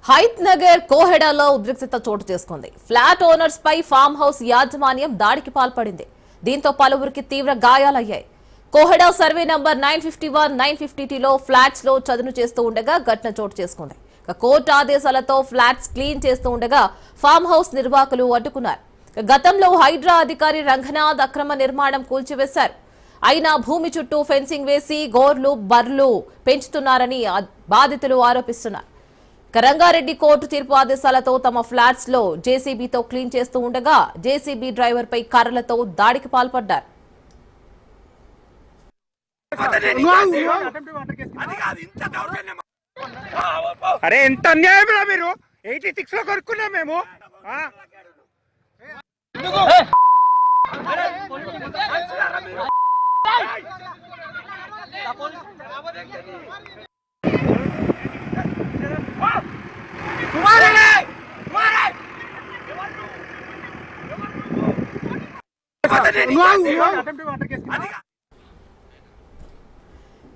హైత్ నగర్ కోహెడాలో ఉద్రిక్తత చోటు చేసుకుంది. ఫ్లాట్ ఓనర్స్ పై ఫామ్ హౌస్ యాజమాన్యం దాడికి పాల్పడింది. దీంతో పలువురికి తీవ్ర గాయాలయ్యాయి. కోహెడా సర్వే నంబర్ 951, 950లో ఫ్లాట్స్ లో చదును చేస్తూ ఉండగా ఘటన చోటు చేసుకుంది. కోర్టు ఆదేశాలతో ఫ్లాట్స్ క్లీన్ చేస్తూ ఉండగా ఫామ్ హౌస్ నిర్వాహకులు అడ్డుకున్నారు. గతంలో హైడ్రా అధికారి రంగనాథ్ అక్రమ నిర్మాణం కూల్చివేశారు. అయినా భూమి చుట్టూ ఫెన్సింగ్ వేసి గోర్లు బర్లు పెంచుతున్నారని బాధితులు ఆరోపిస్తున్నారు. రంగారెడ్డి కోర్టు తీర్పు ఆదేశాలతో తమ ఫ్లాట్స్ లో జేసీబీతో క్లీన్ చేస్తూ ఉండగా జేసీబీ డ్రైవర్ పై కర్రలతో దాడికి పాల్పడ్డారు. అరే ఎంత అన్యాయం రా మీరు 86 లో కొనుక్కున్నాం మేము.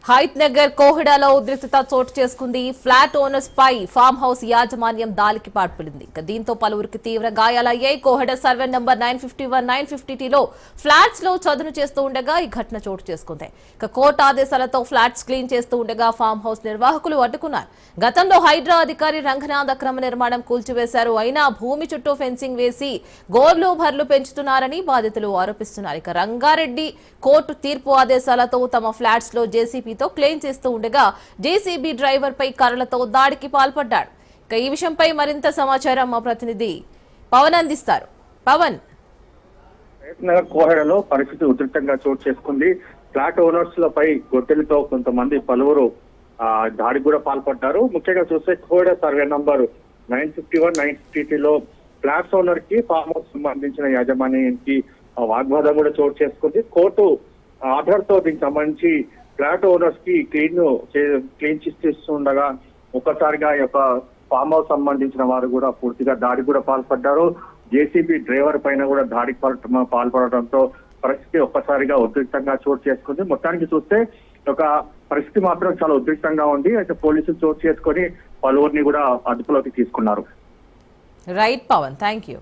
హైత్ నగర్ కోహెడాలో ఉద్రిక్తత చోటు చేసుకుంది. ఫ్లాట్ ఓనర్స్ పై ఫామ్ హౌస్ యాజమాన్యం దాడికి పాల్పడింది. దీంతో పలువురికి తీవ్ర గాయాలయ్యాయి. కోహెడా సర్వే నంబర్ 951, 950లో ఫ్లాట్స్ లో చదును చేస్తూ ఉండగా ఈ ఘటన చోటు చేసుకుంది. కోర్టు ఆదేశాలతో ఫ్లాట్స్ క్లీన్ చేస్తూ ఉండగా ఫామ్ హౌస్ నిర్వాహకులు అడ్డుకున్నారు. గతంలో హైడ్రా అధికారి రంగనాథ్ అక్రమ నిర్మాణం కూల్చివేశారు. అయినా భూమి చుట్టూ ఫెన్సింగ్ వేసి గోర్లు బర్లు పెంచుతున్నారని బాధితులు ఆరోపిస్తున్నారు. రంగారెడ్డి కోర్టు తీర్పు ఆదేశాలతో తమ ఫ్లాట్స్ లో జేసీబీ క్లెయిమ్ చేస్తూ ఉండగా జేసీబీ డ్రైవర్ పై కర్రలతో దాడికి పాల్పడ్డాడు. ఈ విషయంపై మరింత సమాచారం మా ప్రతినిధి పవన్ అందిస్తారు. పవన్, కోహెడలో పరిస్థితి ఉధృతంగా చోటు చేసుకుంది. ఫ్లాట్ ఓనర్స్ లపై గొడ్డలితో కొంతమంది పలువురు దాడికి కూడా పాల్పడ్డారు. ముఖ్యంగా చూస్తే కోహెడ సర్వే నంబర్ 951, 950లో ఫ్లాట్స్ ఓనర్ కి ఫామ్ హౌస్ సంబంధించిన యాజమాన్యానికి వాగ్వాదం కూడా చోటు చేసుకుంది. కోర్టు ఆర్డర్ తో దీనికి సంబంధించి ఫ్లాట్ ఓనర్స్ కి క్లీన్ చేస్తుండగా ఒక్కసారిగా ఈ యొక్క ఫామ్ హౌస్ సంబంధించిన వారు కూడా పూర్తిగా దాడికి కూడా పాల్పడ్డారు. జేసీబీ డ్రైవర్ పైన కూడా దాడికి పాల్పడటంతో పరిస్థితి ఒక్కసారిగా ఉద్రిక్తంగా చోటు చేసుకుంది. మొత్తానికి చూస్తే ఒక పరిస్థితి మాత్రం చాలా ఉద్రిక్తంగా ఉంది. అయితే పోలీసులు చోటు చేసుకొని పలువురిని కూడా అదుపులోకి తీసుకున్నారు. Right Pawan, thank you.